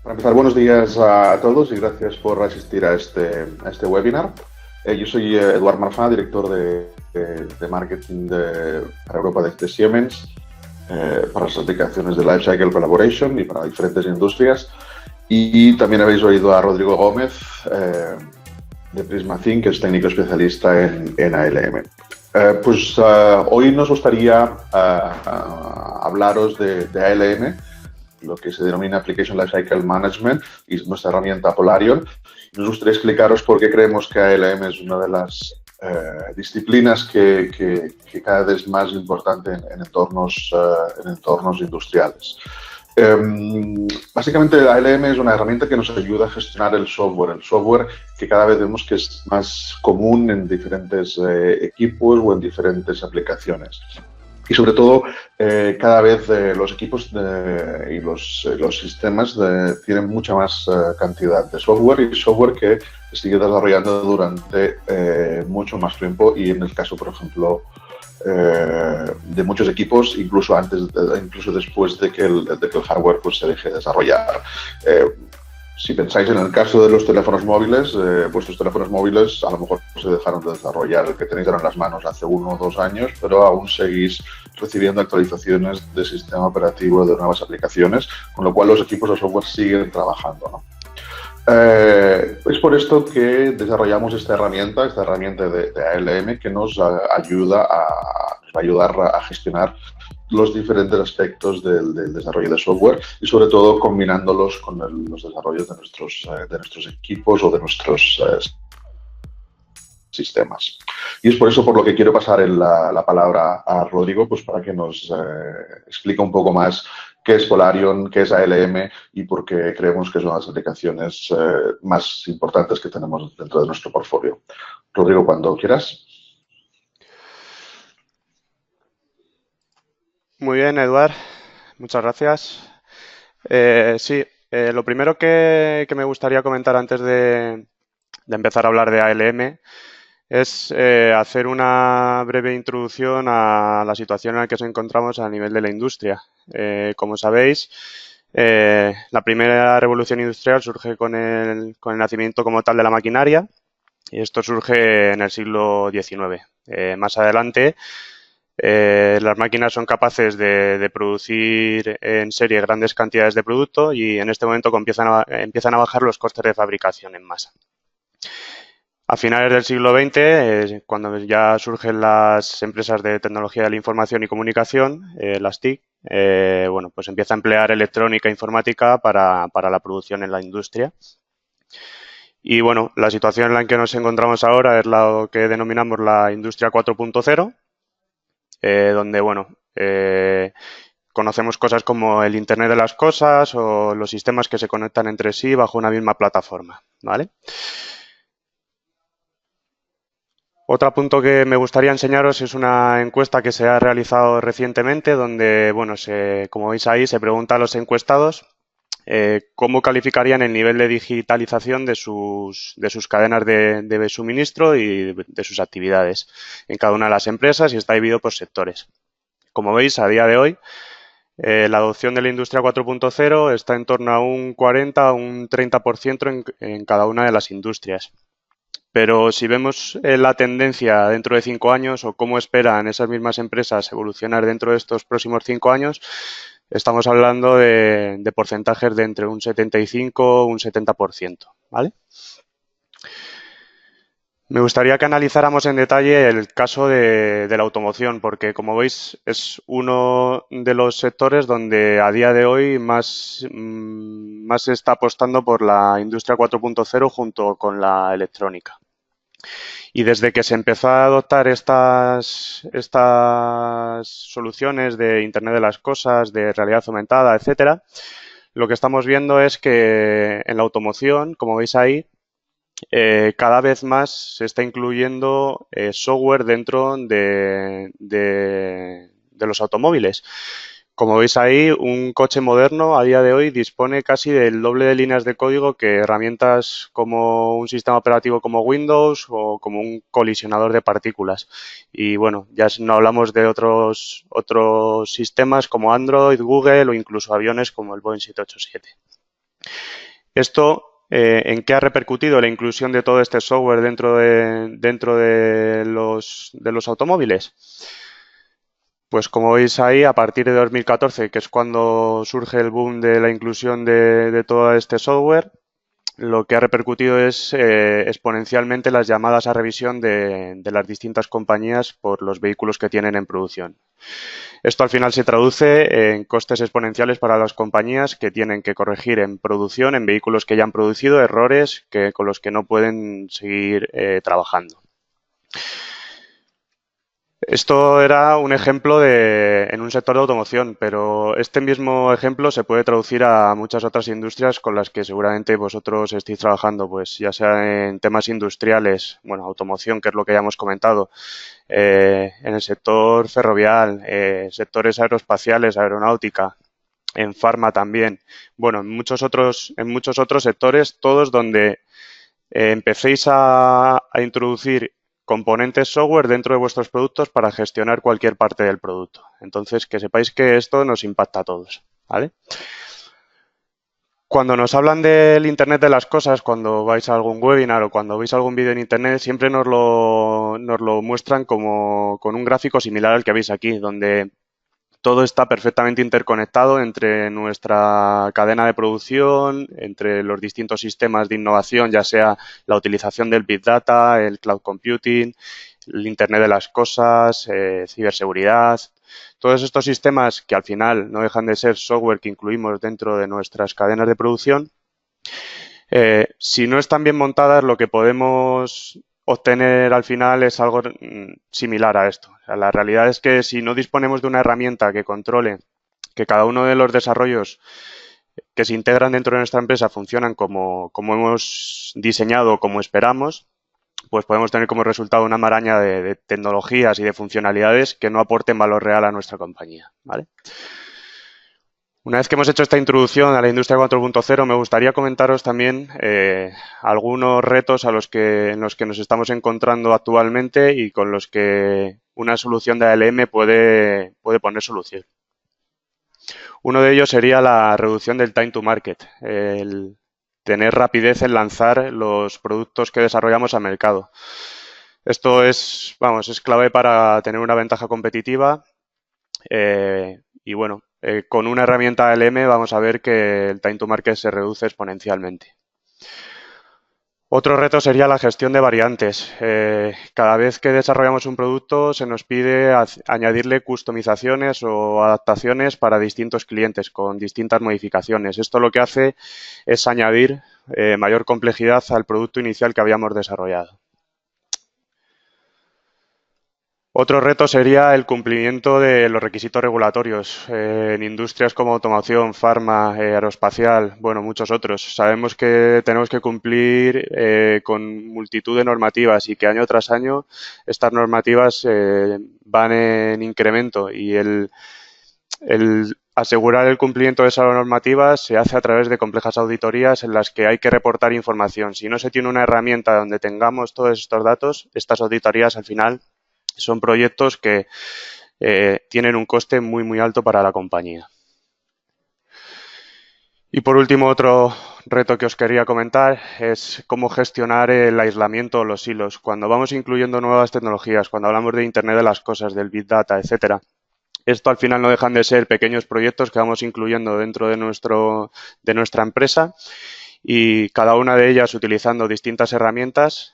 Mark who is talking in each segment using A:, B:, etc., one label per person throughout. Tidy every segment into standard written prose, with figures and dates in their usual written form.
A: Para empezar, buenos días a todos y gracias por asistir a este webinar. Yo soy Eduard Marfà, director de marketing para Europa de Siemens, para las aplicaciones de Lifecycle Collaboration y para diferentes industrias. Y también habéis oído a Rodrigo Gómez, de Prisma Think, que es técnico especialista en ALM. Hoy nos gustaría hablaros de ALM, lo que se denomina Application Lifecycle Management, y nuestra herramienta Polarion. Nos gustaría explicaros por qué creemos que ALM es una de las disciplinas que cada vez es más importante en entornos industriales. Básicamente, ALM es una herramienta que nos ayuda a gestionar el software que cada vez vemos que es más común en diferentes equipos o en diferentes aplicaciones. Y sobre todo, cada vez los equipos y los sistemas tienen mucha más cantidad de software y software que se sigue desarrollando durante mucho más tiempo y en el caso, por ejemplo, de muchos equipos, incluso después de que el hardware pues, se deje de desarrollar. Si pensáis en el caso de los teléfonos móviles, vuestros teléfonos móviles a lo mejor se dejaron de desarrollar, el que tenéis ahora en las manos hace 1 o 2 años, pero aún seguís recibiendo actualizaciones de sistema operativo de nuevas aplicaciones, con lo cual los equipos de software siguen trabajando, ¿no? Es por esto que desarrollamos esta herramienta de ALM que nos va a ayudar a gestionar los diferentes aspectos del desarrollo de software y sobre todo combinándolos con los desarrollos de nuestros equipos o de nuestros sistemas. Y es por eso por lo que quiero pasar la palabra a Rodrigo, pues para que nos explique un poco más qué es Polarion, qué es ALM y por qué creemos que son las aplicaciones más importantes que tenemos dentro de nuestro portfolio. Rodrigo, cuando quieras.
B: Muy bien, Eduard. Muchas gracias. Lo primero que me gustaría comentar antes de empezar a hablar de ALM es hacer una breve introducción a la situación en la que nos encontramos a nivel de la industria. Como sabéis, la primera revolución industrial surge con el nacimiento como tal de la maquinaria y esto surge en el siglo XIX. Más adelante, las máquinas son capaces de producir en serie grandes cantidades de producto y en este momento empiezan a bajar los costes de fabricación en masa. A finales del siglo XX, cuando ya surgen las empresas de tecnología de la información y comunicación, las TIC, pues empieza a emplear electrónica e informática para la producción en la industria. Y bueno, la situación en la que nos encontramos ahora es lo que denominamos la industria 4.0, donde, conocemos cosas como el Internet de las cosas o los sistemas que se conectan entre sí bajo una misma plataforma, ¿vale? Otro punto que me gustaría enseñaros es una encuesta que se ha realizado recientemente donde, como veis ahí, se pregunta a los encuestados cómo calificarían el nivel de digitalización de sus cadenas de suministro y de sus actividades en cada una de las empresas y está dividido por sectores. Como veis, a día de hoy, la adopción de la industria 4.0 está en torno a un 40 o un 30% en cada una de las industrias. Pero si vemos la tendencia dentro de 5 años o cómo esperan esas mismas empresas evolucionar dentro de estos próximos 5 años, estamos hablando de porcentajes de entre un 75 y un 70%, ¿vale? Me gustaría que analizáramos en detalle el caso de la automoción, porque como veis es uno de los sectores donde a día de hoy más se está apostando por la industria 4.0 junto con la electrónica. Y desde que se empezó a adoptar estas soluciones de Internet de las cosas, de realidad aumentada, etcétera, lo que estamos viendo es que en la automoción, como veis ahí, cada vez más se está incluyendo software dentro de los automóviles. Como veis ahí, un coche moderno a día de hoy dispone casi del doble de líneas de código que herramientas como un sistema operativo como Windows o como un colisionador de partículas. Y bueno, ya no hablamos de otros sistemas como Android, Google o incluso aviones como el Boeing 787. Esto, ¿en qué ha repercutido la inclusión de todo este software dentro de los automóviles? Pues como veis ahí, a partir de 2014, que es cuando surge el boom de la inclusión de todo este software, lo que ha repercutido es exponencialmente las llamadas a revisión de las distintas compañías por los vehículos que tienen en producción. Esto al final se traduce en costes exponenciales para las compañías que tienen que corregir en producción, en vehículos que ya han producido, errores con los que no pueden seguir trabajando. Esto era un ejemplo en un sector de automoción, pero este mismo ejemplo se puede traducir a muchas otras industrias con las que seguramente vosotros estéis trabajando, pues ya sea en temas industriales, bueno, automoción, que es lo que ya hemos comentado, en el sector ferroviario, sectores aeroespaciales, aeronáutica, en farma también, bueno, en muchos otros sectores, todos donde empecéis a introducir componentes software dentro de vuestros productos para gestionar cualquier parte del producto. Entonces, que sepáis que esto nos impacta a todos, ¿vale? Cuando nos hablan del Internet de las cosas, cuando vais a algún webinar o cuando veis algún vídeo en Internet, siempre nos lo muestran como con un gráfico similar al que veis aquí, donde todo está perfectamente interconectado entre nuestra cadena de producción, entre los distintos sistemas de innovación, ya sea la utilización del Big Data, el Cloud Computing, el Internet de las cosas, ciberseguridad. Todos estos sistemas que al final no dejan de ser software que incluimos dentro de nuestras cadenas de producción, si no están bien montadas, lo que podemos obtener al final es algo similar a esto. O sea, la realidad es que si no disponemos de una herramienta que controle que cada uno de los desarrollos que se integran dentro de nuestra empresa funcionan como hemos diseñado, como esperamos, pues podemos tener como resultado una maraña de tecnologías y de funcionalidades que no aporten valor real a nuestra compañía, ¿vale? Una vez que hemos hecho esta introducción a la industria 4.0, me gustaría comentaros también algunos retos en los que nos estamos encontrando actualmente y con los que una solución de ALM puede poner solución. Uno de ellos sería la reducción del time to market, el tener rapidez en lanzar los productos que desarrollamos al mercado. Esto es clave para tener una ventaja competitiva y bueno, con una herramienta ALM vamos a ver que el time to market se reduce exponencialmente. Otro reto sería la gestión de variantes. Cada vez que desarrollamos un producto se nos pide añadirle customizaciones o adaptaciones para distintos clientes con distintas modificaciones. Esto lo que hace es añadir mayor complejidad al producto inicial que habíamos desarrollado. Otro reto sería el cumplimiento de los requisitos regulatorios en industrias como automoción, farma, aeroespacial, bueno, muchos otros. Sabemos que tenemos que cumplir con multitud de normativas y que año tras año estas normativas van en incremento y el asegurar el cumplimiento de esas normativas se hace a través de complejas auditorías en las que hay que reportar información. Si no se tiene una herramienta donde tengamos todos estos datos, estas auditorías al final son proyectos que tienen un coste muy, muy alto para la compañía. Y por último, otro reto que os quería comentar es cómo gestionar el aislamiento o los silos. Cuando vamos incluyendo nuevas tecnologías, cuando hablamos de Internet de las cosas, del Big Data, etcétera, esto al final no dejan de ser pequeños proyectos que vamos incluyendo dentro de nuestra empresa y cada una de ellas utilizando distintas herramientas.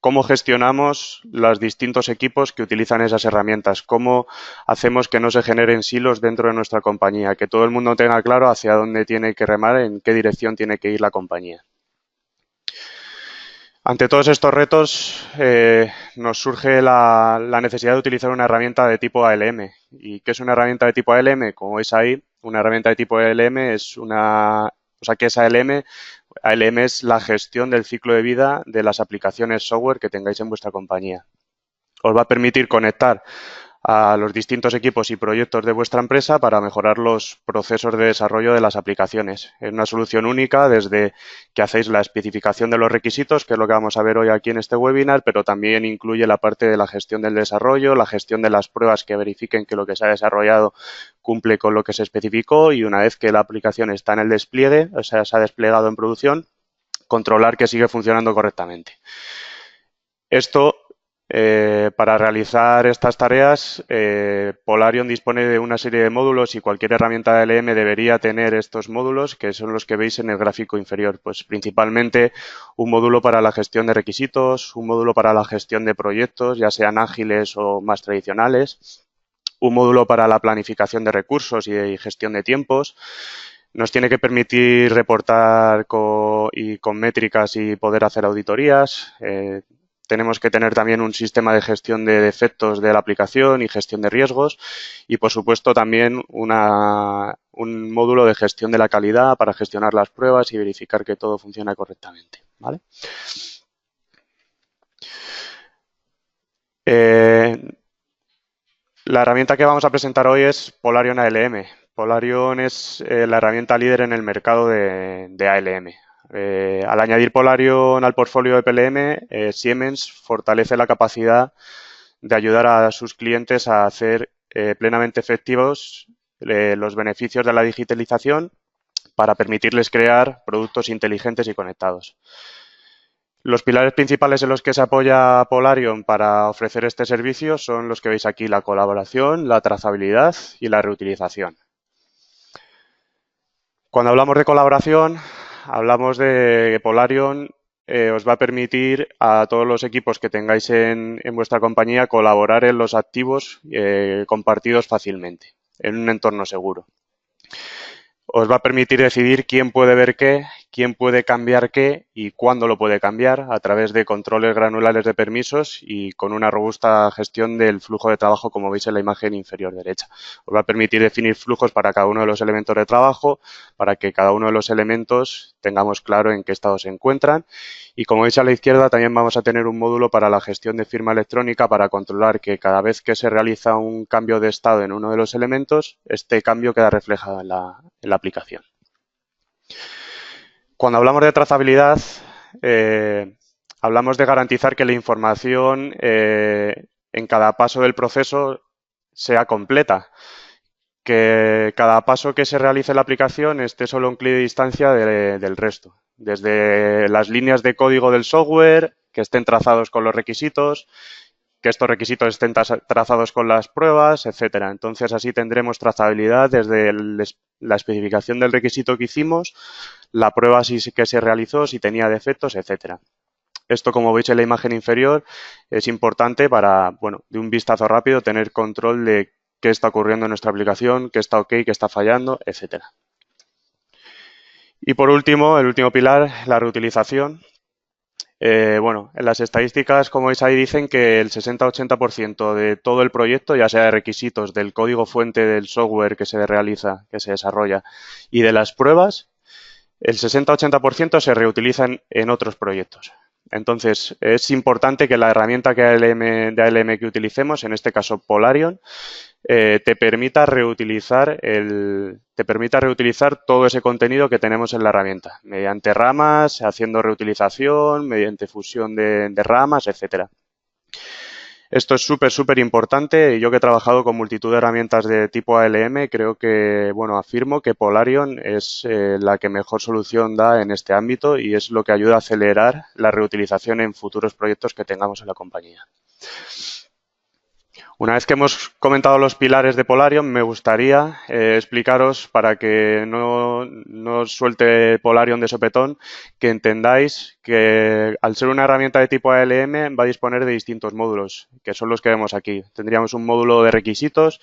B: ¿Cómo gestionamos los distintos equipos que utilizan esas herramientas? ¿Cómo hacemos que no se generen silos dentro de nuestra compañía? Que todo el mundo tenga claro hacia dónde tiene que remar, en qué dirección tiene que ir la compañía. Ante todos estos retos nos surge la necesidad de utilizar una herramienta de tipo ALM. ¿Y qué es una herramienta de tipo ALM? Como veis ahí, una herramienta de tipo ALM es ¿qué es ALM? ALM es la gestión del ciclo de vida de las aplicaciones software que tengáis en vuestra compañía. Os va a permitir conectar a los distintos equipos y proyectos de vuestra empresa para mejorar los procesos de desarrollo de las aplicaciones. Es una solución única desde que hacéis la especificación de los requisitos, que es lo que vamos a ver hoy aquí en este webinar, pero también incluye la parte de la gestión del desarrollo, la gestión de las pruebas que verifiquen que lo que se ha desarrollado cumple con lo que se especificó y una vez que la aplicación está en el despliegue, o sea, se ha desplegado en producción, controlar que sigue funcionando correctamente. Esto, para realizar estas tareas, Polarion dispone de una serie de módulos y cualquier herramienta de ALM debería tener estos módulos, que son los que veis en el gráfico inferior. Pues principalmente un módulo para la gestión de requisitos, un módulo para la gestión de proyectos, ya sean ágiles o más tradicionales, un módulo para la planificación de recursos y gestión de tiempos. Nos tiene que permitir reportar con métricas y poder hacer auditorías. Tenemos que tener también un sistema de gestión de defectos de la aplicación y gestión de riesgos y, por supuesto, también un módulo de gestión de la calidad para gestionar las pruebas y verificar que todo funciona correctamente, ¿vale? La herramienta que vamos a presentar hoy es Polarion ALM. Polarion es la herramienta líder en el mercado de ALM. Al añadir Polarion al portfolio de PLM, Siemens fortalece la capacidad de ayudar a sus clientes a hacer plenamente efectivos los beneficios de la digitalización para permitirles crear productos inteligentes y conectados. Los pilares principales en los que se apoya Polarion para ofrecer este servicio son los que veis aquí: la colaboración, la trazabilidad y la reutilización. Cuando hablamos de colaboración, hablamos de que Polarion os va a permitir a todos los equipos que tengáis en vuestra compañía colaborar en los activos compartidos fácilmente, en un entorno seguro. Os va a permitir decidir quién puede ver qué, quién puede cambiar qué y cuándo lo puede cambiar a través de controles granulares de permisos y con una robusta gestión del flujo de trabajo, como veis en la imagen inferior derecha. Os va a permitir definir flujos para cada uno de los elementos de trabajo, para que cada uno de los elementos tengamos claro en qué estado se encuentran. Y como veis a la izquierda, también vamos a tener un módulo para la gestión de firma electrónica para controlar que cada vez que se realiza un cambio de estado en uno de los elementos, este cambio queda reflejado en la aplicación. Cuando hablamos de trazabilidad, hablamos de garantizar que la información en cada paso del proceso sea completa, que cada paso que se realice en la aplicación esté solo a un clic de distancia del resto, desde las líneas de código del software, que estén trazados con los requisitos, que estos requisitos estén trazados con las pruebas, etcétera. Entonces, así tendremos trazabilidad desde la especificación del requisito que hicimos, la prueba que se realizó, si tenía defectos, etcétera. Esto, como veis en la imagen inferior, es importante para, bueno, de un vistazo rápido, tener control de qué está ocurriendo en nuestra aplicación, qué está ok, qué está fallando, etcétera. Y por último, el último pilar, la reutilización. Bueno, en las estadísticas, como veis ahí, dicen que el 60-80% de todo el proyecto, ya sea de requisitos, del código fuente del software que se realiza, que se desarrolla, y de las pruebas, el 60-80% se reutilizan en otros proyectos. Entonces, es importante que la herramienta de ALM que utilicemos, en este caso Polarion, te permita reutilizar todo ese contenido que tenemos en la herramienta, mediante ramas, haciendo reutilización, mediante fusión de ramas, etcétera. Esto es súper importante y yo que he trabajado con multitud de herramientas de tipo ALM, creo que, bueno, afirmo que Polarion es la que mejor solución da en este ámbito y es lo que ayuda a acelerar la reutilización en futuros proyectos que tengamos en la compañía. Una vez que hemos comentado los pilares de Polarion, me gustaría explicaros, para que no os suelte Polarion de sopetón, que entendáis que al ser una herramienta de tipo ALM va a disponer de distintos módulos, que son los que vemos aquí. Tendríamos un módulo de requisitos,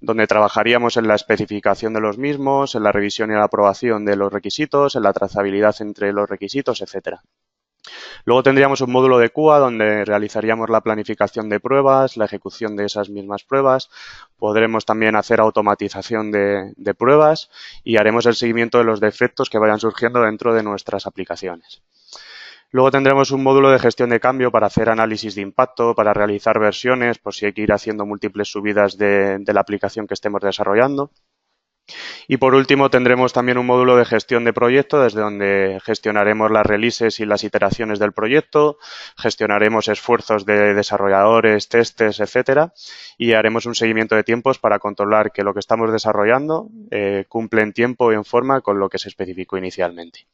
B: donde trabajaríamos en la especificación de los mismos, en la revisión y la aprobación de los requisitos, en la trazabilidad entre los requisitos, etcétera. Luego tendríamos un módulo de QA donde realizaríamos la planificación de pruebas, la ejecución de esas mismas pruebas. Podremos también hacer automatización de pruebas y haremos el seguimiento de los defectos que vayan surgiendo dentro de nuestras aplicaciones. Luego tendremos un módulo de gestión de cambio para hacer análisis de impacto, para realizar versiones, por si hay que ir haciendo múltiples subidas de la aplicación que estemos desarrollando. Y por último tendremos también un módulo de gestión de proyecto desde donde gestionaremos las releases y las iteraciones del proyecto, gestionaremos esfuerzos de desarrolladores, testes, etcétera, y haremos un seguimiento de tiempos para controlar que lo que estamos desarrollando cumple en tiempo y en forma con lo que se especificó inicialmente.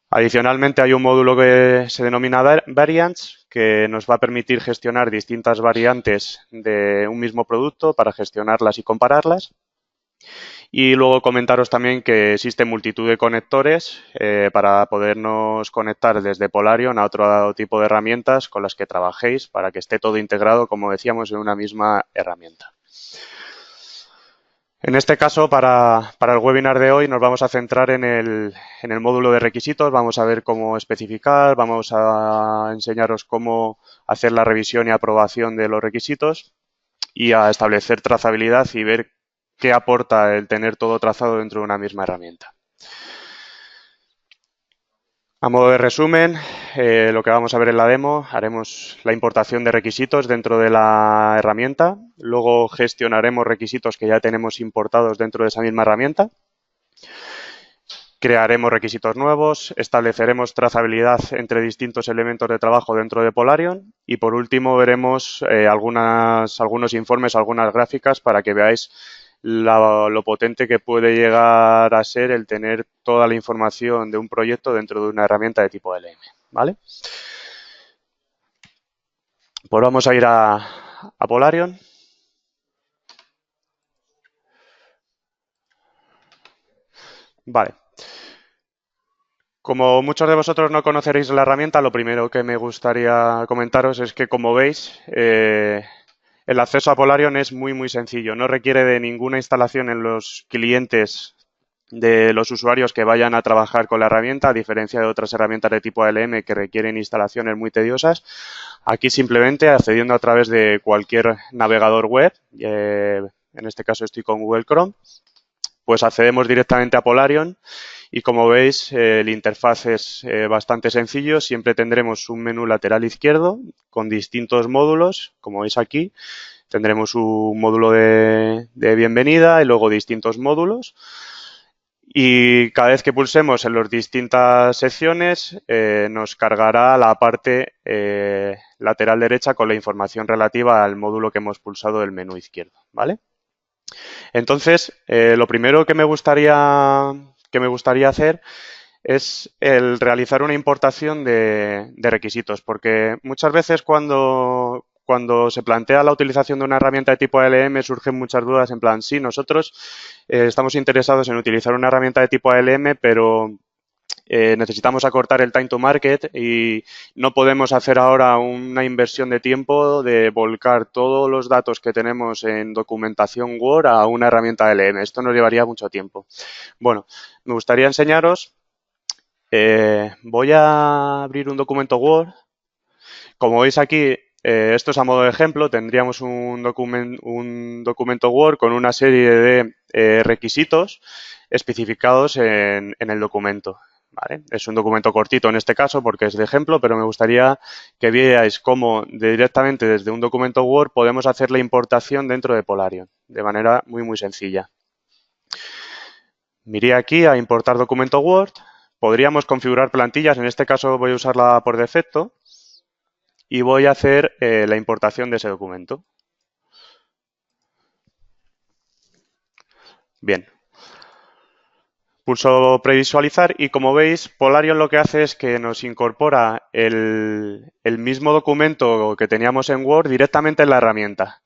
B: Adicionalmente hay un módulo que se denomina Variants, que nos va a permitir gestionar distintas variantes de un mismo producto para gestionarlas y compararlas. Y luego comentaros también que existe multitud de conectores para podernos conectar desde Polarion a otro tipo de herramientas con las que trabajéis para que esté todo integrado, como decíamos, en una misma herramienta. En este caso, para el webinar de hoy nos vamos a centrar en el módulo de requisitos, vamos a ver cómo especificar, vamos a enseñaros cómo hacer la revisión y aprobación de los requisitos y a establecer trazabilidad y ver qué aporta el tener todo trazado dentro de una misma herramienta. A modo de resumen, lo que vamos a ver en la demo, haremos la importación de requisitos dentro de la herramienta, luego gestionaremos requisitos que ya tenemos importados dentro de esa misma herramienta, crearemos requisitos nuevos, estableceremos trazabilidad entre distintos elementos de trabajo dentro de Polarion y por último veremos algunos informes, algunas gráficas para que veáis lo potente que puede llegar a ser el tener toda la información de un proyecto dentro de una herramienta de tipo LM, ¿vale? Pues vamos a ir a Polarion. Vale. Como muchos de vosotros no conoceréis la herramienta, lo primero que me gustaría comentaros es que, como veis, el acceso a Polarion es muy sencillo. No requiere de ninguna instalación en los clientes de los usuarios que vayan a trabajar con la herramienta, a diferencia de otras herramientas de tipo ALM que requieren instalaciones muy tediosas. Aquí simplemente accediendo a través de cualquier navegador web, en este caso estoy con Google Chrome, pues accedemos directamente a Polarion y como veis el interfaz es bastante sencillo. Siempre tendremos un menú lateral izquierdo con distintos módulos, como veis aquí. Tendremos un módulo de bienvenida y luego distintos módulos. Y cada vez que pulsemos en las distintas secciones nos cargará la parte lateral derecha con la información relativa al módulo que hemos pulsado del menú izquierdo, ¿vale? Entonces, lo primero que me gustaría hacer es el realizar una importación de requisitos, porque muchas veces cuando se plantea la utilización de una herramienta de tipo ALM surgen muchas dudas en plan, sí, nosotros estamos interesados en utilizar una herramienta de tipo ALM, pero necesitamos acortar el time to market y no podemos hacer ahora una inversión de tiempo de volcar todos los datos que tenemos en documentación Word a una herramienta ALM. Esto nos llevaría mucho tiempo. Bueno, me gustaría enseñaros. Voy a abrir un documento Word. Como veis aquí, esto es a modo de ejemplo. Tendríamos un documento Word con una serie de requisitos especificados en el documento. ¿Vale? Es un documento cortito en este caso porque es de ejemplo, pero me gustaría que vierais cómo directamente desde un documento Word podemos hacer la importación dentro de Polarion de manera muy sencilla. Me iría aquí a importar documento Word. Podríamos configurar plantillas, en este caso voy a usarla por defecto y voy a hacer la importación de ese documento. Bien. Pulso previsualizar y como veis, Polarion lo que hace es que nos incorpora el mismo documento que teníamos en Word directamente en la herramienta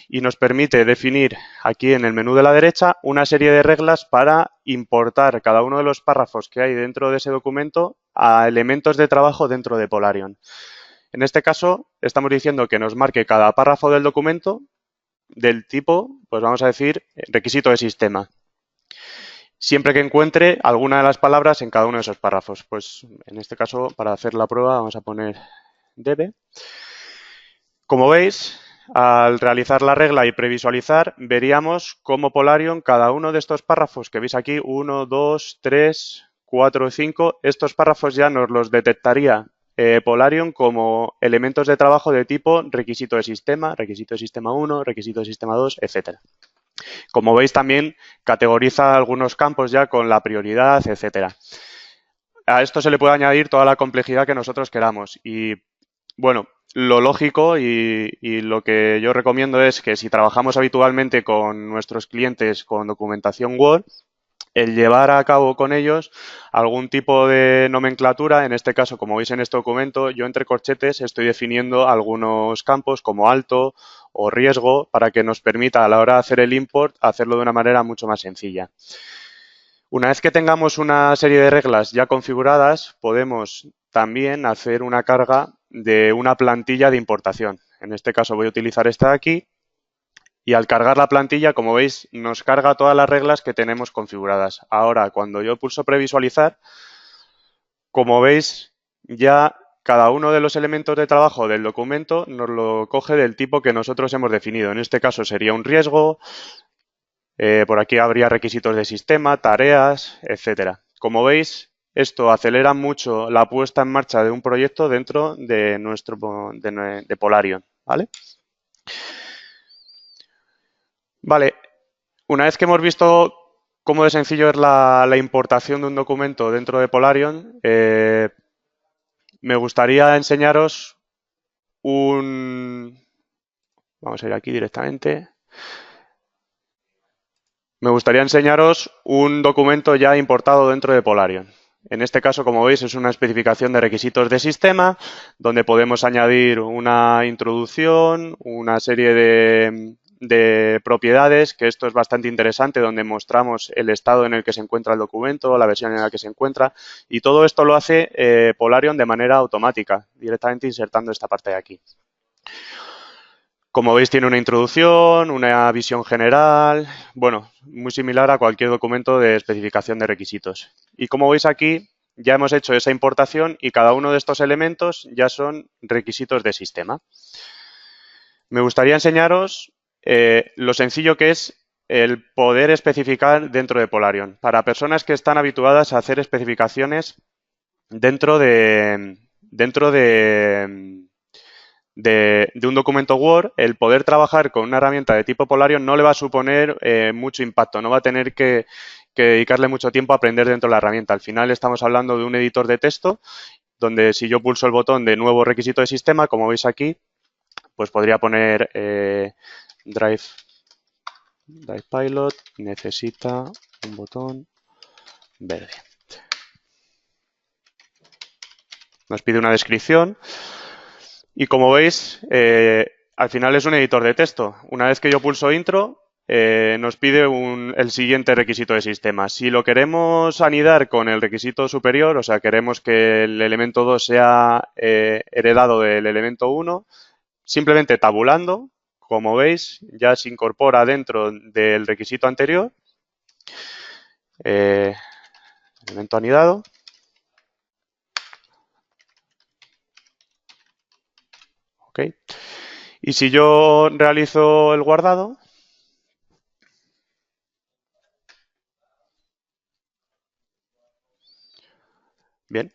B: y nos permite definir aquí en el menú de la derecha una serie de reglas para importar cada uno de los párrafos que hay dentro de ese documento a elementos de trabajo dentro de Polarion. En este caso, estamos diciendo que nos marque cada párrafo del documento del tipo, pues vamos a decir, requisito de sistema. Siempre que encuentre alguna de las palabras en cada uno de esos párrafos. Pues en este caso, para hacer la prueba, vamos a poner debe. Como veis, al realizar la regla y previsualizar, veríamos cómo Polarion, cada uno de estos párrafos que veis aquí, 1, 2, 3, 4 o 5, estos párrafos ya nos los detectaría Polarion como elementos de trabajo de tipo requisito de sistema 1, requisito de sistema 2, etcétera. Como veis, también categoriza algunos campos ya con la prioridad, etcétera. A esto se le puede añadir toda la complejidad que nosotros queramos. Y, bueno, lo lógico y lo que yo recomiendo es que si trabajamos habitualmente con nuestros clientes con documentación Word, el llevar a cabo con ellos algún tipo de nomenclatura. En este caso, como veis en este documento, yo entre corchetes estoy definiendo algunos campos como alto o riesgo para que nos permita a la hora de hacer el import hacerlo de una manera mucho más sencilla. Una vez que tengamos una serie de reglas ya configuradas, podemos también hacer una carga de una plantilla de importación. En este caso voy a utilizar esta de aquí. Y al cargar la plantilla, como veis, nos carga todas las reglas que tenemos configuradas. Ahora, cuando yo pulso previsualizar, como veis, ya cada uno de los elementos de trabajo del documento nos lo coge del tipo que nosotros hemos definido. En este caso sería un riesgo, por aquí habría requisitos de sistema, tareas, etcétera. Como veis, esto acelera mucho la puesta en marcha de un proyecto dentro de de Polarion, ¿vale? Vale, una vez que hemos visto cómo de sencillo es la importación de un documento dentro de Polarion, me gustaría enseñaros Vamos a ir aquí directamente. Me gustaría enseñaros un documento ya importado dentro de Polarion. En este caso, como veis, es una especificación de requisitos de sistema, donde podemos añadir una introducción, una serie de propiedades, que esto es bastante interesante, donde mostramos el estado en el que se encuentra el documento, la versión en la que se encuentra, y todo esto lo hace Polarion de manera automática, directamente insertando esta parte de aquí. Como veis, tiene una introducción, una visión general, bueno, muy similar a cualquier documento de especificación de requisitos. Y como veis aquí, ya hemos hecho esa importación y cada uno de estos elementos ya son requisitos de sistema. Me gustaría enseñaros lo sencillo que es el poder especificar dentro de Polarion. Para personas que están habituadas a hacer especificaciones dentro de un documento Word, el poder trabajar con una herramienta de tipo Polarion no le va a suponer mucho impacto, no va a tener que dedicarle mucho tiempo a aprender dentro de la herramienta. Al final estamos hablando de un editor de texto donde si yo pulso el botón de nuevo requisito de sistema, como veis aquí, pues podría poner Drive Pilot necesita un botón verde. Nos pide una descripción. Y como veis, al final es un editor de texto. Una vez que yo pulso intro, nos pide el siguiente requisito de sistema. Si lo queremos anidar con el requisito superior, o sea, queremos que el elemento 2 sea heredado del elemento 1, simplemente tabulando, como veis, ya se incorpora dentro del requisito anterior, elemento anidado. Okay. Y si yo realizo el guardado, bien,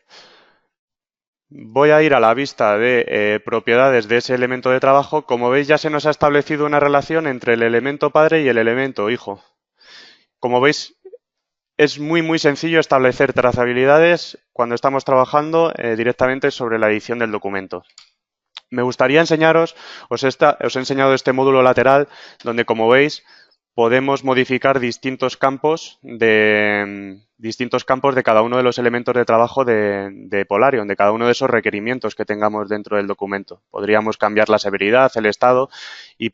B: voy a ir a la vista de propiedades de ese elemento de trabajo. Como veis, ya se nos ha establecido una relación entre el elemento padre y el elemento hijo. Como veis, es muy sencillo establecer trazabilidades cuando estamos trabajando directamente sobre la edición del documento. Me gustaría enseñaros, os he enseñado este módulo lateral donde, como veis, podemos modificar distintos campos de cada uno de los elementos de trabajo de Polarion, de cada uno de esos requerimientos que tengamos dentro del documento. Podríamos cambiar la severidad, el estado y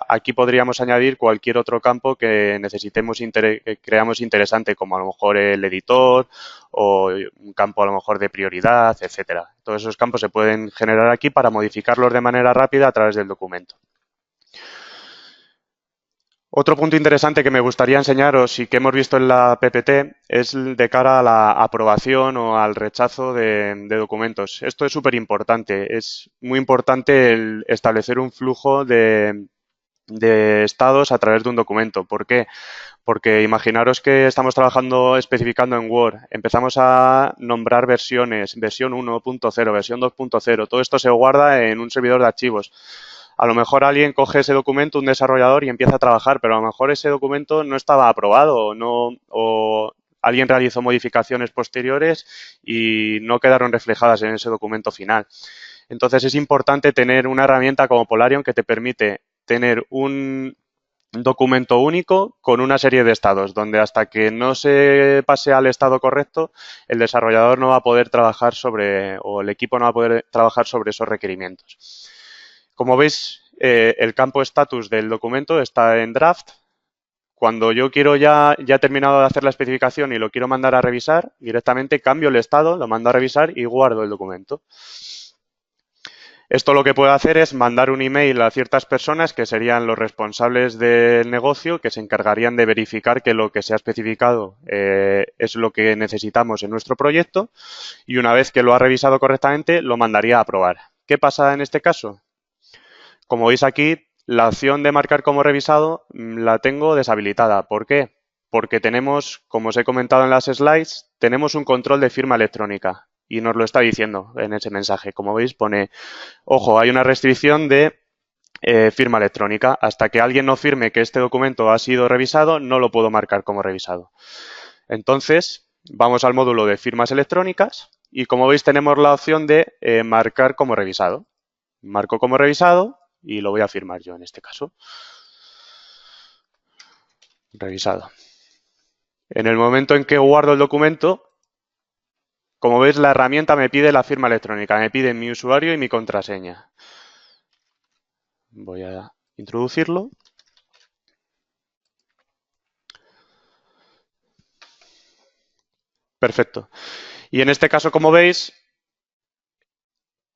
B: aquí podríamos añadir cualquier otro campo que necesitemos, que creamos interesante, como a lo mejor el editor o un campo a lo mejor de prioridad, etcétera. Todos esos campos se pueden generar aquí para modificarlos de manera rápida a través del documento. Otro punto interesante que me gustaría enseñaros y que hemos visto en la PPT es de cara a la aprobación o al rechazo de documentos. Esto es súper importante. Es muy importante el establecer un flujo de de estados a través de un documento. ¿Por qué? Porque imaginaros que estamos trabajando, especificando en Word, empezamos a nombrar versiones, versión 1.0, versión 2.0, todo esto se guarda en un servidor de archivos. A lo mejor alguien coge ese documento, un desarrollador, y empieza a trabajar, pero a lo mejor ese documento no estaba aprobado o alguien realizó modificaciones posteriores y no quedaron reflejadas en ese documento final. Entonces es importante tener una herramienta como Polarion que te permite tener un documento único con una serie de estados, donde hasta que no se pase al estado correcto, el desarrollador no va a poder trabajar sobre, o el equipo no va a poder trabajar sobre esos requerimientos. Como veis, el campo status del documento está en draft. Cuando yo quiero ya he terminado de hacer la especificación y lo quiero mandar a revisar, directamente cambio el estado, lo mando a revisar y guardo el documento. Esto lo que puedo hacer es mandar un email a ciertas personas que serían los responsables del negocio, que se encargarían de verificar que lo que se ha especificado es lo que necesitamos en nuestro proyecto, y una vez que lo ha revisado correctamente, lo mandaría a aprobar. ¿Qué pasa en este caso? Como veis aquí, la opción de marcar como revisado la tengo deshabilitada. ¿Por qué? Porque tenemos, como os he comentado en las slides, tenemos un control de firma electrónica y nos lo está diciendo en ese mensaje. Como veis, pone, ojo, hay una restricción de firma electrónica. Hasta que alguien no firme que este documento ha sido revisado, no lo puedo marcar como revisado. Entonces, vamos al módulo de firmas electrónicas y, como veis, tenemos la opción de marcar como revisado. Marco como revisado y lo voy a firmar yo en este caso. Revisado. En el momento en que guardo el documento, como veis, la herramienta me pide la firma electrónica, me pide mi usuario y mi contraseña. Voy a introducirlo. Perfecto. Y en este caso, como veis,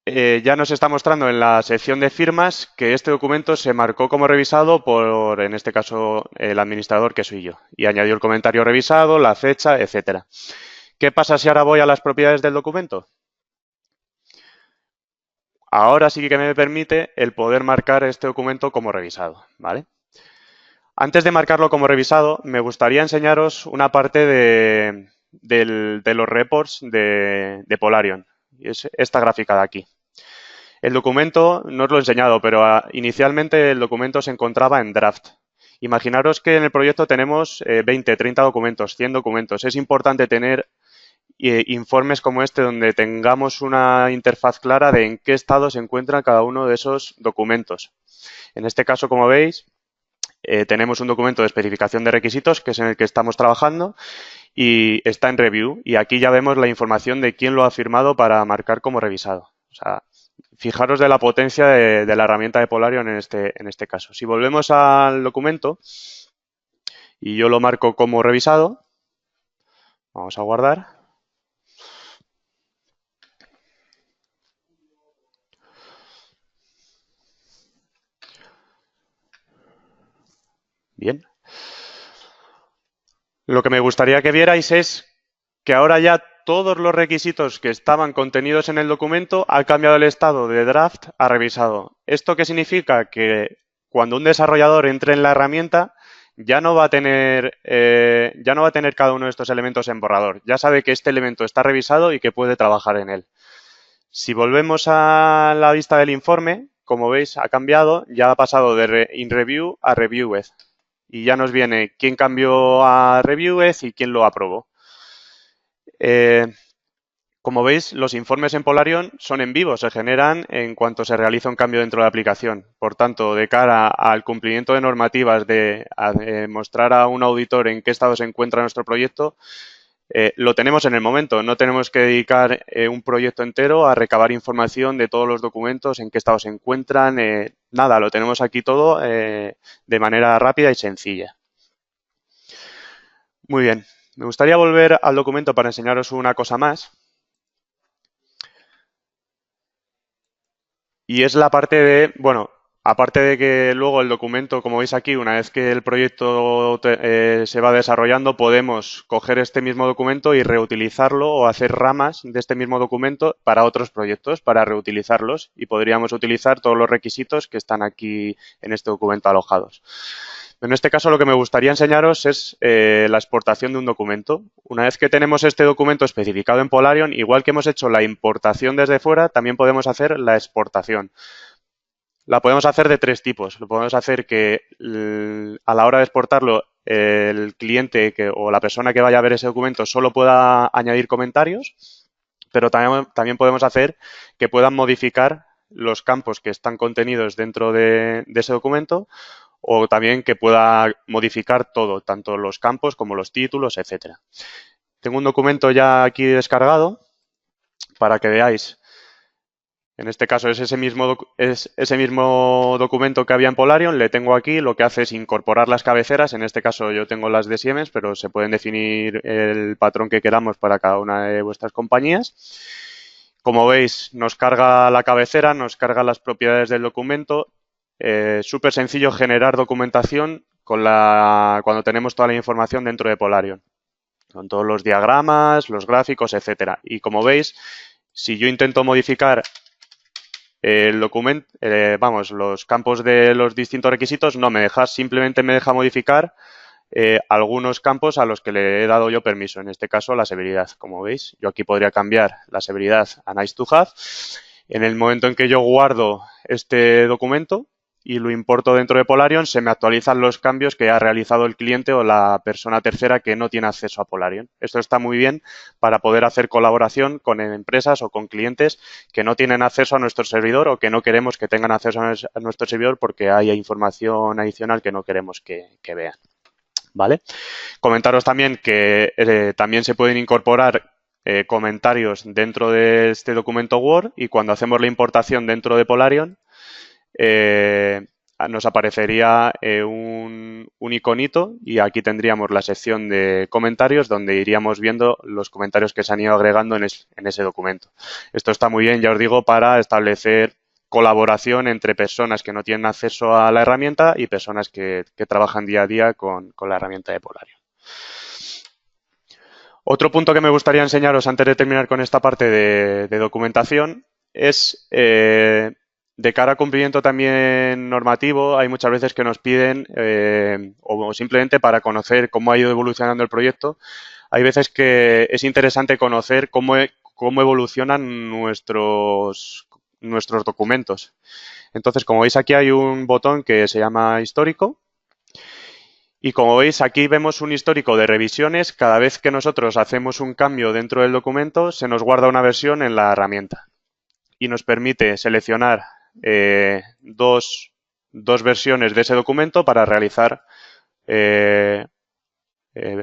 B: ya nos está mostrando en la sección de firmas que este documento se marcó como revisado por, en este caso, el administrador, que soy yo, y añadió el comentario revisado, la fecha, etcétera. ¿Qué pasa si ahora voy a las propiedades del documento? Ahora sí que me permite el poder marcar este documento como revisado, ¿vale? Antes de marcarlo como revisado, me gustaría enseñaros una parte de los reports de Polarion. Y es esta gráfica de aquí. El documento, no os lo he enseñado, pero inicialmente el documento se encontraba en draft. Imaginaros que en el proyecto tenemos 20, 30 documentos, 100 documentos. Es importante tener informes como este donde tengamos una interfaz clara de en qué estado se encuentra cada uno de esos documentos. En este caso, como veis, tenemos un documento de especificación de requisitos, que es en el que estamos trabajando, y está en review. Y aquí ya vemos la información de quién lo ha firmado para marcar como revisado. O sea, fijaros de la potencia de la herramienta de Polarion en este caso. Si volvemos al documento y yo lo marco como revisado, vamos a guardar. Bien. Lo que me gustaría que vierais es que ahora ya todos los requisitos que estaban contenidos en el documento han cambiado el estado de draft a revisado. ¿Esto qué significa? Que cuando un desarrollador entre en la herramienta ya no va a tener cada uno de estos elementos en borrador. Ya sabe que este elemento está revisado y que puede trabajar en él. Si volvemos a la vista del informe, como veis, ha cambiado, ya ha pasado de in review a reviewed. Y ya nos viene quién cambió a reviewed y quién lo aprobó. Como veis, los informes en Polarion son en vivo, se generan en cuanto se realiza un cambio dentro de la aplicación. Por tanto, de cara al cumplimiento de normativas de mostrar a un auditor en qué estado se encuentra nuestro proyecto, lo tenemos en el momento. No tenemos que dedicar un proyecto entero a recabar información de todos los documentos, en qué estado se encuentran. Nada, lo tenemos aquí todo de manera rápida y sencilla. Muy bien. Me gustaría volver al documento para enseñaros una cosa más. Y es la parte de, bueno, aparte de que luego el documento, como veis aquí, una vez que el proyecto se va desarrollando, podemos coger este mismo documento y reutilizarlo o hacer ramas de este mismo documento para otros proyectos, para reutilizarlos, y podríamos utilizar todos los requisitos que están aquí en este documento alojados. En este caso, lo que me gustaría enseñaros es la exportación de un documento. Una vez que tenemos este documento especificado en Polarion, igual que hemos hecho la importación desde fuera, también podemos hacer la exportación. La podemos hacer de tres tipos. Lo podemos hacer que a la hora de exportarlo, el cliente o la persona que vaya a ver ese documento solo pueda añadir comentarios, pero también podemos hacer que puedan modificar los campos que están contenidos dentro de ese documento, o también que pueda modificar todo, tanto los campos como los títulos, etcétera. Tengo un documento ya aquí descargado para que veáis. En este caso es ese mismo documento que había en Polarion, le tengo aquí, lo que hace es incorporar las cabeceras. En este caso yo tengo las de Siemens, pero se pueden definir el patrón que queramos para cada una de vuestras compañías. Como veis, nos carga la cabecera, nos carga las propiedades del documento. Súper sencillo generar documentación cuando tenemos toda la información dentro de Polarion, con todos los diagramas, los gráficos, etcétera. Y como veis, si yo intento modificar el documento, los campos de los distintos requisitos, no me deja, simplemente me deja modificar algunos campos a los que le he dado yo permiso, en este caso la severidad. Como veis, yo aquí podría cambiar la severidad a nice to have. En el momento en que yo guardo este documento y lo importo dentro de Polarion, se me actualizan los cambios que ha realizado el cliente o la persona tercera que no tiene acceso a Polarion. Esto está muy bien para poder hacer colaboración con empresas o con clientes que no tienen acceso a nuestro servidor o que no queremos que tengan acceso a nuestro servidor porque hay información adicional que no queremos que vean. ¿Vale? Comentaros también que también se pueden incorporar comentarios dentro de este documento Word, y cuando hacemos la importación dentro de Polarion nos aparecería un iconito, y aquí tendríamos la sección de comentarios donde iríamos viendo los comentarios que se han ido agregando en ese documento. Esto está muy bien, ya os digo, para establecer colaboración entre personas que no tienen acceso a la herramienta y personas que trabajan día a día con la herramienta de Polarion. Otro punto que me gustaría enseñaros antes de terminar con esta parte de documentación es de cara a cumplimiento también normativo. Hay muchas veces que nos piden, o simplemente para conocer cómo ha ido evolucionando el proyecto, hay veces que es interesante conocer cómo evolucionan nuestros documentos. Entonces, como veis, aquí hay un botón que se llama histórico. Y como veis, aquí vemos un histórico de revisiones. Cada vez que nosotros hacemos un cambio dentro del documento, se nos guarda una versión en la herramienta y nos permite seleccionar dos versiones de ese documento para realizar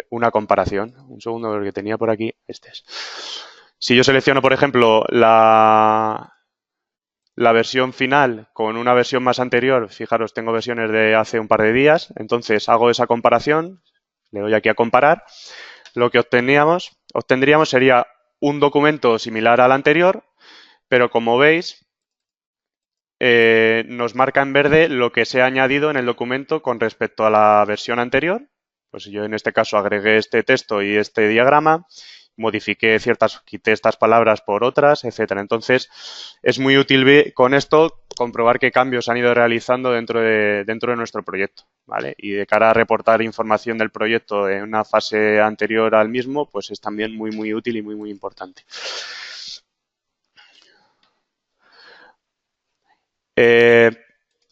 B: una comparación. Un segundo, lo que tenía por aquí, este es. Si yo selecciono, por ejemplo, la versión final con una versión más anterior, fijaros, tengo versiones de hace un par de días, entonces hago esa comparación, le doy aquí a comparar, lo que obtendríamos sería un documento similar al anterior, pero como veis, nos marca en verde lo que se ha añadido en el documento con respecto a la versión anterior. Pues yo en este caso agregué este texto y este diagrama, modifiqué quité estas palabras por otras, etcétera. Entonces, es muy útil con esto comprobar qué cambios han ido realizando dentro de nuestro proyecto, ¿vale? Y de cara a reportar información del proyecto en una fase anterior al mismo, pues es también muy, muy útil y muy, muy importante.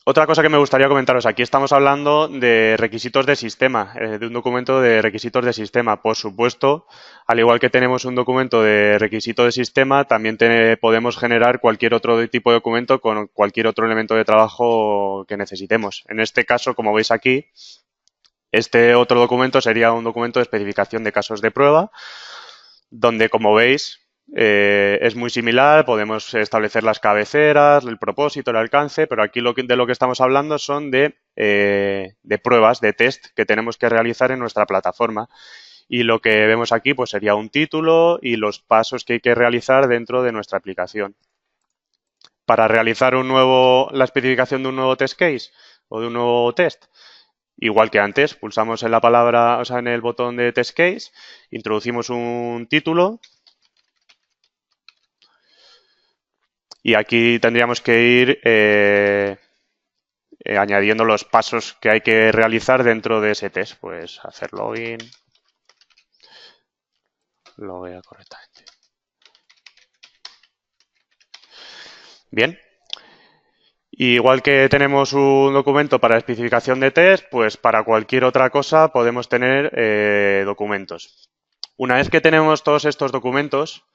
B: Otra cosa que me gustaría comentaros, aquí estamos hablando de requisitos de sistema, de un documento de requisitos de sistema. Por supuesto, al igual que tenemos un documento de requisito de sistema, también podemos generar cualquier otro tipo de documento con cualquier otro elemento de trabajo que necesitemos. En este caso, como veis aquí, este otro documento sería un documento de especificación de casos de prueba, donde, como veis, es muy similar, podemos establecer las cabeceras, el propósito, el alcance, pero aquí de lo que estamos hablando son de pruebas, de test que tenemos que realizar en nuestra plataforma. Y lo que vemos aquí pues sería un título y los pasos que hay que realizar dentro de nuestra aplicación. para realizar la especificación de un nuevo test case o de un nuevo test. Igual que antes, pulsamos en la palabra, o sea, en el botón de test case, introducimos un título y aquí tendríamos que ir añadiendo los pasos que hay que realizar dentro de ese test. Pues hacer login, loguea correctamente. Bien. Igual que tenemos un documento para especificación de test, pues para cualquier otra cosa podemos tener documentos. Una vez que tenemos todos estos documentos,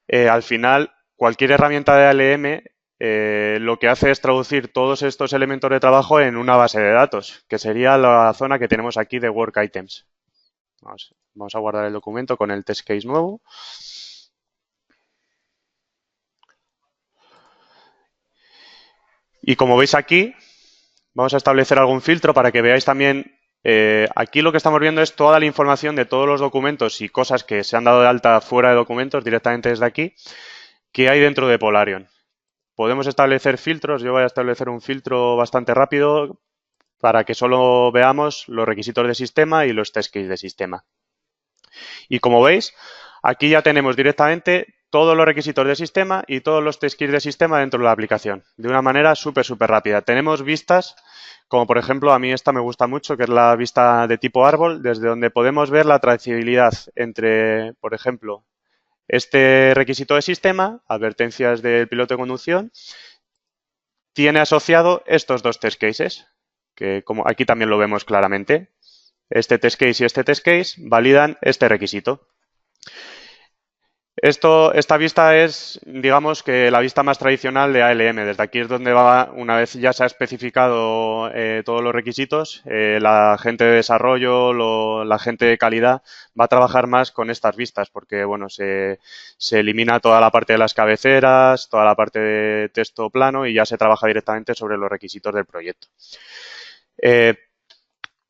B: al final cualquier herramienta de ALM lo que hace es traducir todos estos elementos de trabajo en una base de datos, que sería la zona que tenemos aquí de Work Items. Vamos a guardar el documento con el test case nuevo. Y como veis aquí, vamos a establecer algún filtro para que veáis también, aquí lo que estamos viendo es toda la información de todos los documentos y cosas que se han dado de alta fuera de documentos directamente desde aquí, que hay dentro de Polarion. Podemos establecer filtros, yo voy a establecer un filtro bastante rápido para que solo veamos los requisitos de sistema y los test case de sistema. Y como veis, aquí ya tenemos directamente todos los requisitos de sistema y todos los test cases de sistema dentro de la aplicación, de una manera súper rápida. Tenemos vistas, como por ejemplo, a mí esta me gusta mucho, que es la vista de tipo árbol, desde donde podemos ver la trazabilidad entre, por ejemplo, este requisito de sistema, advertencias del piloto de conducción, tiene asociado estos dos test cases, que como aquí también lo vemos claramente. Este test case y este test case validan este requisito. Esta vista es, digamos, que la vista más tradicional de ALM. Desde aquí es donde va, una vez ya se ha especificado todos los requisitos, la gente de desarrollo, la gente de calidad va a trabajar más con estas vistas porque, bueno, se elimina toda la parte de las cabeceras, toda la parte de texto plano y ya se trabaja directamente sobre los requisitos del proyecto.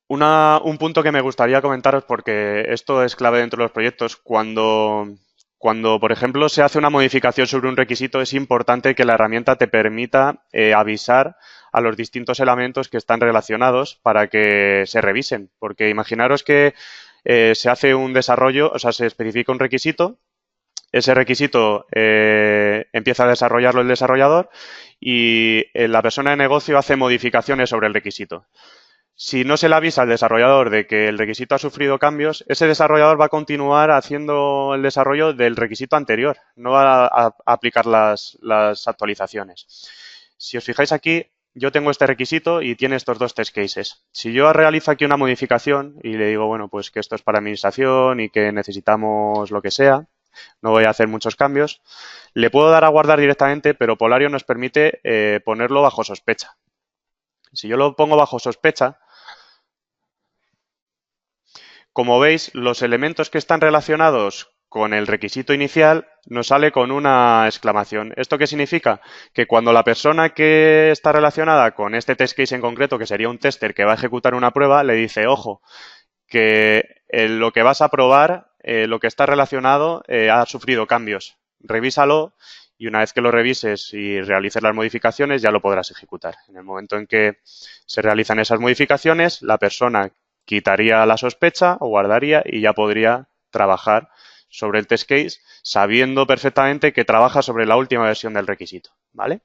B: Un punto que me gustaría comentaros, porque esto es clave dentro de los proyectos, cuando, por ejemplo, se hace una modificación sobre un requisito, es importante que la herramienta te permita avisar a los distintos elementos que están relacionados para que se revisen. Porque imaginaros que se hace un desarrollo, o sea, se especifica un requisito, ese requisito empieza a desarrollarlo el desarrollador y la persona de negocio hace modificaciones sobre el requisito. Si no se le avisa al desarrollador de que el requisito ha sufrido cambios, ese desarrollador va a continuar haciendo el desarrollo del requisito anterior, no va a aplicar las actualizaciones. Si os fijáis aquí, yo tengo este requisito y tiene estos dos test cases. Si yo realizo aquí una modificación y le digo, bueno, pues que esto es para administración y que necesitamos lo que sea, no voy a hacer muchos cambios, le puedo dar a guardar directamente, pero Polarion nos permite ponerlo bajo sospecha. Si yo lo pongo bajo sospecha, como veis, los elementos que están relacionados con el requisito inicial nos sale con una exclamación. ¿Esto qué significa? Que cuando la persona que está relacionada con este test case en concreto, que sería un tester que va a ejecutar una prueba, le dice, ojo, que lo que vas a probar, lo que está relacionado, ha sufrido cambios. Revísalo y una vez que lo revises y realices las modificaciones ya lo podrás ejecutar. En el momento en que se realizan esas modificaciones, la persona quitaría la sospecha o guardaría y ya podría trabajar sobre el test case sabiendo perfectamente que trabaja sobre la última versión del requisito, ¿vale?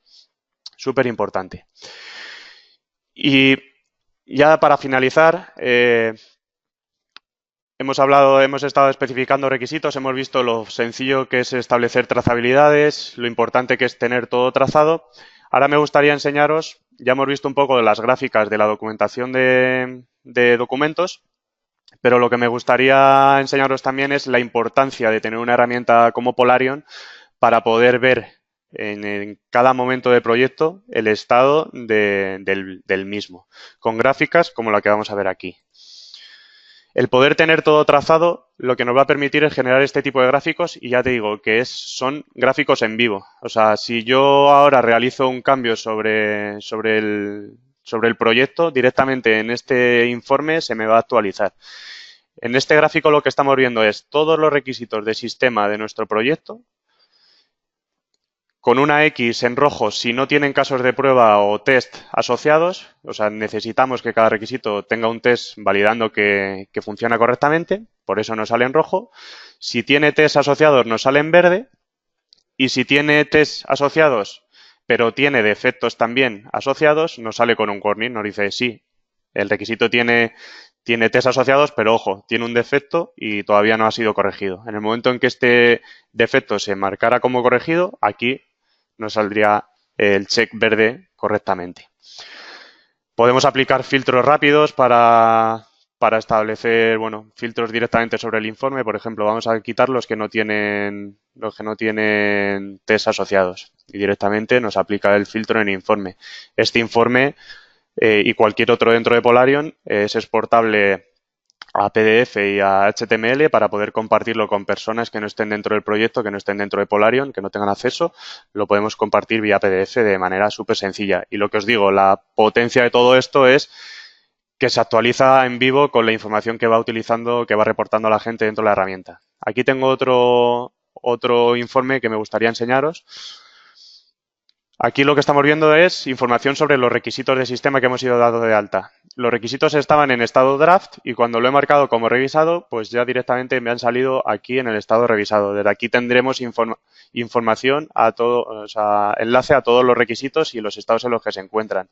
B: Súper importante. Y ya para finalizar, hemos estado especificando requisitos, hemos visto lo sencillo que es establecer trazabilidades, lo importante que es tener todo trazado. Ahora me gustaría enseñaros, ya hemos visto un poco de las gráficas de la documentación de documentos, pero lo que me gustaría enseñaros también es la importancia de tener una herramienta como Polarion para poder ver en cada momento de proyecto el estado del mismo, con gráficas como la que vamos a ver aquí. El poder tener todo trazado lo que nos va a permitir es generar este tipo de gráficos y ya te digo que son gráficos en vivo. O sea, si yo ahora realizo un cambio sobre el proyecto, directamente en este informe se me va a actualizar. En este gráfico lo que estamos viendo es todos los requisitos de sistema de nuestro proyecto con una X en rojo si no tienen casos de prueba o test asociados, o sea, necesitamos que cada requisito tenga un test validando que funciona correctamente, por eso nos sale en rojo. Si tiene test asociados nos sale en verde, y si tiene test asociados pero tiene defectos también asociados, nos sale con un warning, nos dice sí, el requisito tiene test asociados, pero ojo, tiene un defecto y todavía no ha sido corregido. En el momento en que este defecto se marcara como corregido, aquí nos saldría el check verde correctamente. Podemos aplicar filtros rápidos para establecer, bueno, filtros directamente sobre el informe. Por ejemplo, vamos a quitar los que no tienen test asociados y directamente nos aplica el filtro en informe. Este informe y cualquier otro dentro de Polarion es exportable a PDF y a HTML para poder compartirlo con personas que no estén dentro del proyecto, que no estén dentro de Polarion, que no tengan acceso. Lo podemos compartir vía PDF de manera súper sencilla. Y lo que os digo, la potencia de todo esto es que se actualiza en vivo con la información que va utilizando, que va reportando la gente dentro de la herramienta. Aquí tengo otro informe que me gustaría enseñaros. Aquí lo que estamos viendo es información sobre los requisitos de sistema que hemos ido dando de alta. Los requisitos estaban en estado draft y cuando lo he marcado como revisado, pues ya directamente me han salido aquí en el estado revisado. Desde aquí tendremos información a todo, o sea, enlace a todos los requisitos y los estados en los que se encuentran.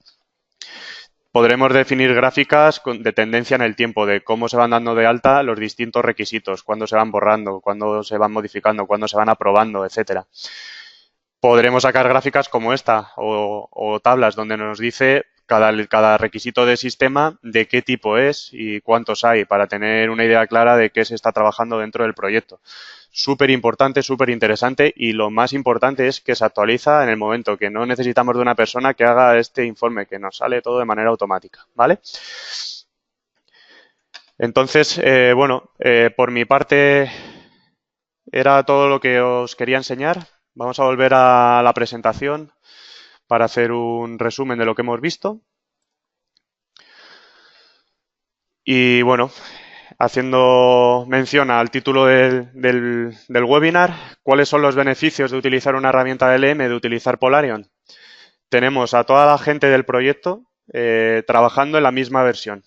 B: Podremos definir gráficas de tendencia en el tiempo de cómo se van dando de alta los distintos requisitos, cuándo se van borrando, cuándo se van modificando, cuándo se van aprobando, etcétera. Podremos sacar gráficas como esta o tablas donde nos dice cada requisito de sistema de qué tipo es y cuántos hay para tener una idea clara de qué se está trabajando dentro del proyecto. Súper importante, súper interesante y lo más importante es que se actualiza en el momento que no necesitamos de una persona que haga este informe, que nos sale todo de manera automática, ¿vale? Entonces, por mi parte era todo lo que os quería enseñar. Vamos a volver a la presentación para hacer un resumen de lo que hemos visto. Y bueno, haciendo mención al título del webinar, ¿cuáles son los beneficios de utilizar una herramienta de LM, de utilizar Polarion? Tenemos a toda la gente del proyecto trabajando en la misma versión.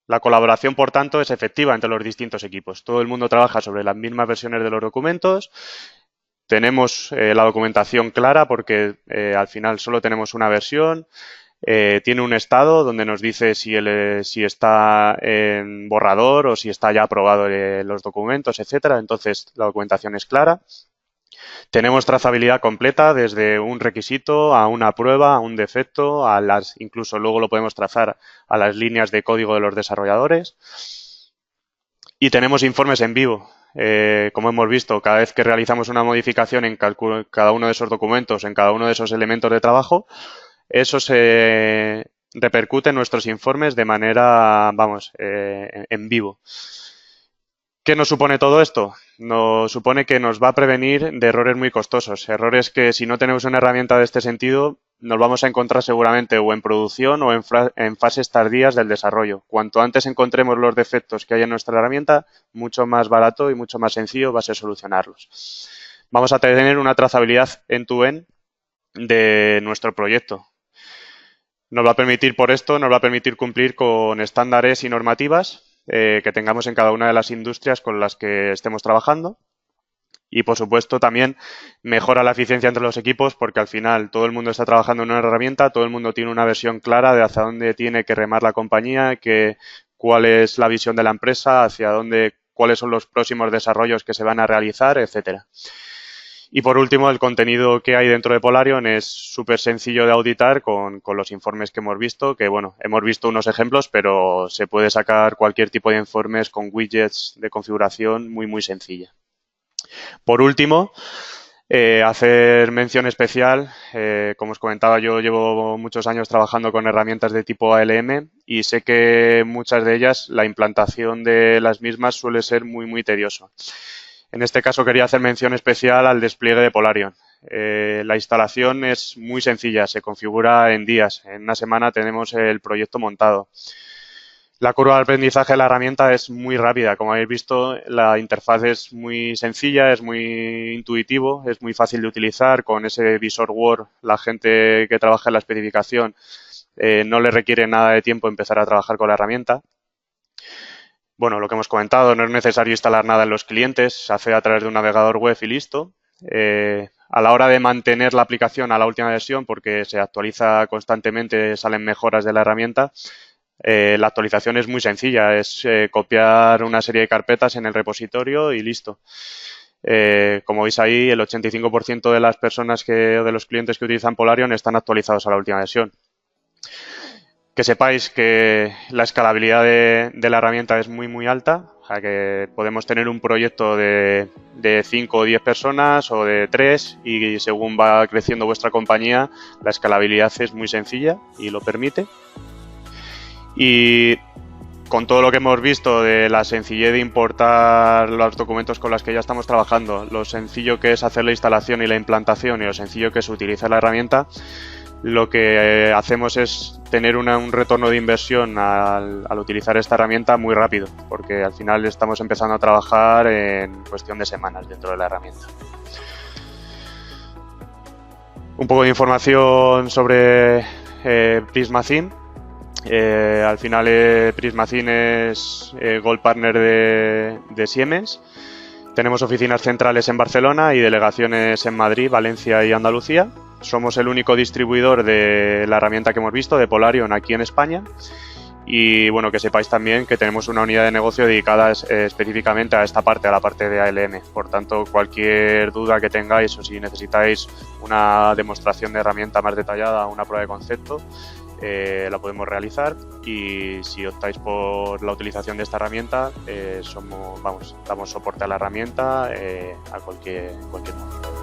B: La colaboración, por tanto, es efectiva entre los distintos equipos. Todo el mundo trabaja sobre las mismas versiones de los documentos. Tenemos la documentación clara porque al final solo tenemos una versión. Tiene un estado donde nos dice si está en borrador o si está ya aprobado los documentos, etcétera. Entonces, la documentación es clara. Tenemos trazabilidad completa desde un requisito a una prueba, a un defecto, incluso luego lo podemos trazar a las líneas de código de los desarrolladores. Y tenemos informes en vivo. Como hemos visto, cada vez que realizamos una modificación en cada uno de esos documentos, en cada uno de esos elementos de trabajo, eso se repercute en nuestros informes de manera, en vivo. ¿Qué nos supone todo esto? Nos supone que nos va a prevenir de errores muy costosos, errores que si no tenemos una herramienta de este sentido nos vamos a encontrar seguramente o en producción o en fases tardías del desarrollo. Cuanto antes encontremos los defectos que hay en nuestra herramienta, mucho más barato y mucho más sencillo va a ser solucionarlos. Vamos a tener una trazabilidad end-to-end de nuestro proyecto. Nos va a permitir cumplir con estándares y normativas que tengamos en cada una de las industrias con las que estemos trabajando. Y, por supuesto, también mejora la eficiencia entre los equipos porque al final todo el mundo está trabajando en una herramienta, todo el mundo tiene una versión clara de hacia dónde tiene que remar la compañía, cuál es la visión de la empresa, cuáles son los próximos desarrollos que se van a realizar, etcétera. Y, por último, el contenido que hay dentro de Polarion es súper sencillo de auditar con los informes que hemos visto, que, bueno, hemos visto unos ejemplos, pero se puede sacar cualquier tipo de informes con widgets de configuración muy, muy sencilla. Por último, hacer mención especial, como os comentaba, yo llevo muchos años trabajando con herramientas de tipo ALM y sé que muchas de ellas, la implantación de las mismas suele ser muy, muy tedioso. En este caso quería hacer mención especial al despliegue de Polarion. La instalación es muy sencilla, se configura en días. En una semana tenemos el proyecto montado. La curva de aprendizaje de la herramienta es muy rápida. Como habéis visto, la interfaz es muy sencilla, es muy intuitivo, es muy fácil de utilizar. Con ese visor Word, la gente que trabaja en la especificación no le requiere nada de tiempo empezar a trabajar con la herramienta. Bueno, lo que hemos comentado, no es necesario instalar nada en los clientes, se hace a través de un navegador web y listo. A la hora de mantener la aplicación a la última versión, porque se actualiza constantemente, salen mejoras de la herramienta, la actualización es muy sencilla, es copiar una serie de carpetas en el repositorio y listo. Como veis ahí, el 85% de las personas o de los clientes que utilizan Polarion están actualizados a la última versión. Que sepáis que la escalabilidad de la herramienta es muy alta, o sea que podemos tener un proyecto de 5 o 10 personas o de 3 y según va creciendo vuestra compañía, la escalabilidad es muy sencilla y lo permite. Y con todo lo que hemos visto de la sencillez de importar los documentos con los que ya estamos trabajando, lo sencillo que es hacer la instalación y la implantación y lo sencillo que es utilizar la herramienta, lo que hacemos es tener un retorno de inversión al utilizar esta herramienta muy rápido, porque al final estamos empezando a trabajar en cuestión de semanas dentro de la herramienta. Un poco de información sobre Prismacin. Al final Prismacin es Gold Partner de Siemens. Tenemos oficinas centrales en Barcelona y delegaciones en Madrid, Valencia y Andalucía. Somos el único distribuidor de la herramienta que hemos visto, de Polarion, aquí en España. Y bueno, que sepáis también que tenemos una unidad de negocio dedicada específicamente a esta parte, a la parte de ALM. Por tanto, cualquier duda que tengáis o si necesitáis una demostración de herramienta más detallada, una prueba de concepto, la podemos realizar. Y si optáis por la utilización de esta herramienta, damos soporte a la herramienta a cualquier momento.